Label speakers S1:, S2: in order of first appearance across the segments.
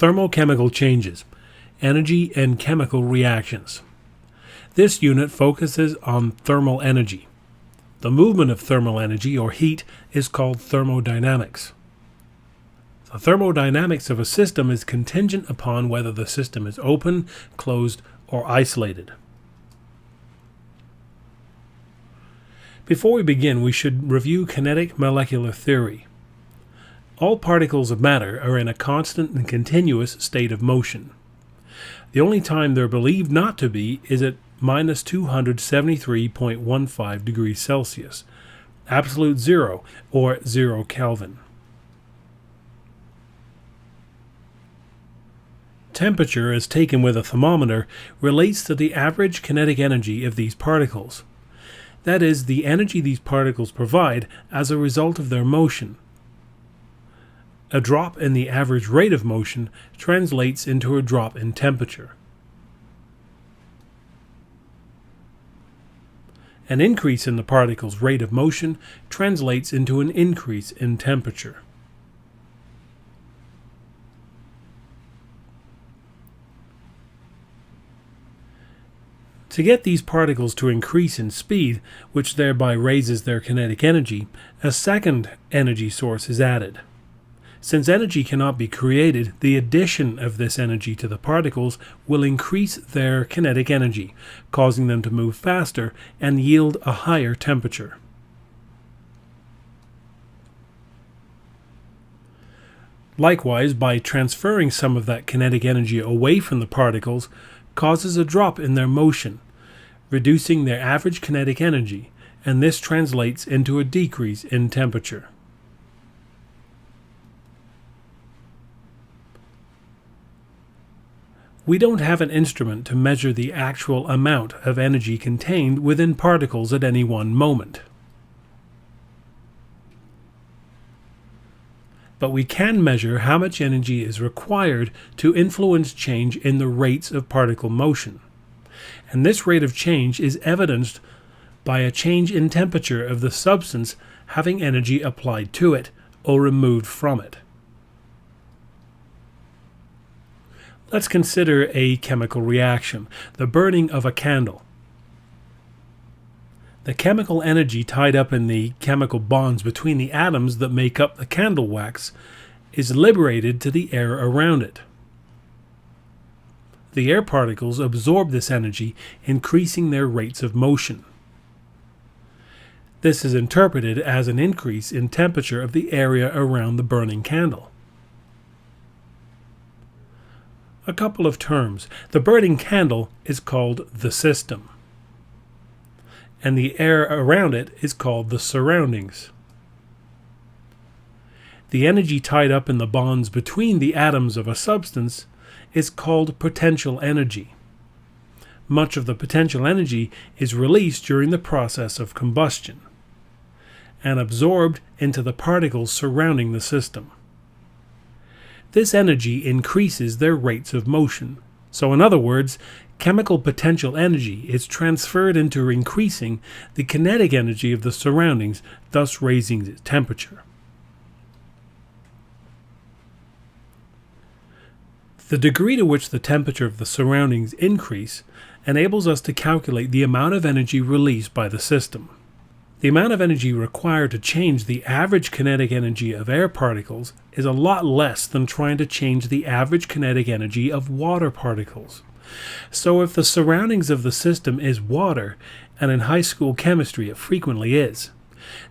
S1: Thermochemical changes, energy and chemical reactions. This unit focuses on thermal energy. The movement of thermal energy, or heat, is called thermodynamics. The thermodynamics of a system is contingent upon whether the system is open, closed, or isolated. Before we begin, we should review kinetic molecular theory. All particles of matter are in a constant and continuous state of motion. The only time they're believed not to be is at minus 273.15 degrees Celsius, absolute zero, or 0 Kelvin. Temperature, as taken with a thermometer, relates to the average kinetic energy of these particles. That is, the energy these particles provide as a result of their motion. A drop in the average rate of motion translates into a drop in temperature. An increase in the particle's rate of motion translates into an increase in temperature. To get these particles to increase in speed, which thereby raises their kinetic energy, a second energy source is added. Since energy cannot be created, the addition of this energy to the particles will increase their kinetic energy, causing them to move faster and yield a higher temperature. Likewise, by transferring some of that kinetic energy away from the particles, causes a drop in their motion, reducing their average kinetic energy, and this translates into a decrease in temperature. We don't have an instrument to measure the actual amount of energy contained within particles at any one moment. But we can measure how much energy is required to influence change in the rates of particle motion. And this rate of change is evidenced by a change in temperature of the substance having energy applied to it or removed from it. Let's consider a chemical reaction, the burning of a candle. The chemical energy tied up in the chemical bonds between the atoms that make up the candle wax is liberated to the air around it. The air particles absorb this energy, increasing their rates of motion. This is interpreted as an increase in temperature of the area around the burning candle. A couple of terms. The burning candle is called the system, and the air around it is called the surroundings. The energy tied up in the bonds between the atoms of a substance is called potential energy. Much of the potential energy is released during the process of combustion and absorbed into the particles surrounding the system. This energy increases their rates of motion. So in other words, chemical potential energy is transferred into increasing the kinetic energy of the surroundings, thus raising its temperature. The degree to which the temperature of the surroundings increase enables us to calculate the amount of energy released by the system. The amount of energy required to change the average kinetic energy of air particles is a lot less than trying to change the average kinetic energy of water particles. So if the surroundings of the system is water, and in high school chemistry it frequently is,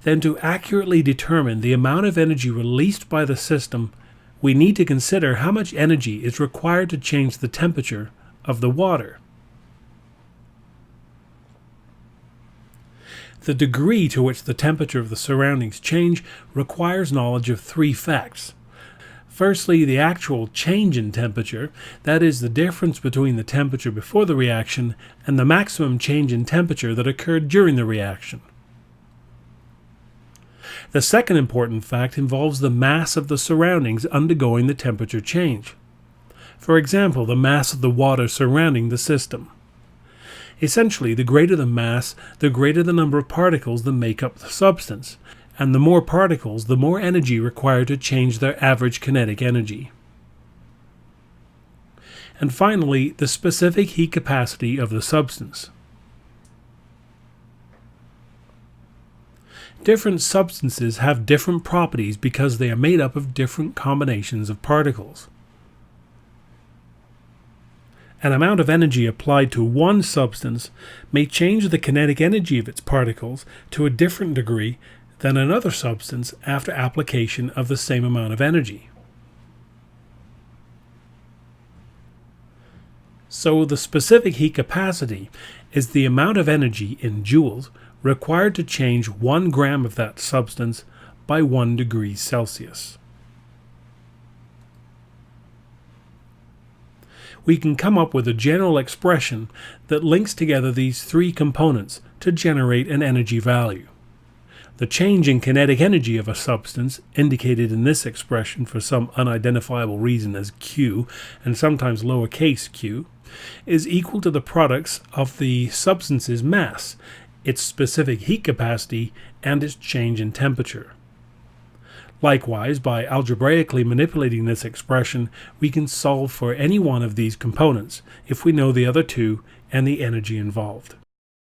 S1: then to accurately determine the amount of energy released by the system, we need to consider how much energy is required to change the temperature of the water. The degree to which the temperature of the surroundings change requires knowledge of three facts. Firstly, the actual change in temperature, that is, the difference between the temperature before the reaction and the maximum change in temperature that occurred during the reaction. The second important fact involves the mass of the surroundings undergoing the temperature change. For example, the mass of the water surrounding the system. Essentially, the greater the mass, the greater the number of particles that make up the substance, and the more particles, the more energy required to change their average kinetic energy. And finally, the specific heat capacity of the substance. Different substances have different properties because they are made up of different combinations of particles. An amount of energy applied to one substance may change the kinetic energy of its particles to a different degree than another substance after application of the same amount of energy. So the specific heat capacity is the amount of energy in joules required to change 1 gram of that substance by 1 degree Celsius. We can come up with a general expression that links together these 3 components to generate an energy value. The change in kinetic energy of a substance, indicated in this expression for some unidentifiable reason as Q, and sometimes lowercase q, is equal to the products of the substance's mass, its specific heat capacity, and its change in temperature. Likewise, by algebraically manipulating this expression, we can solve for any one of these components if we know the other 2 and the energy involved.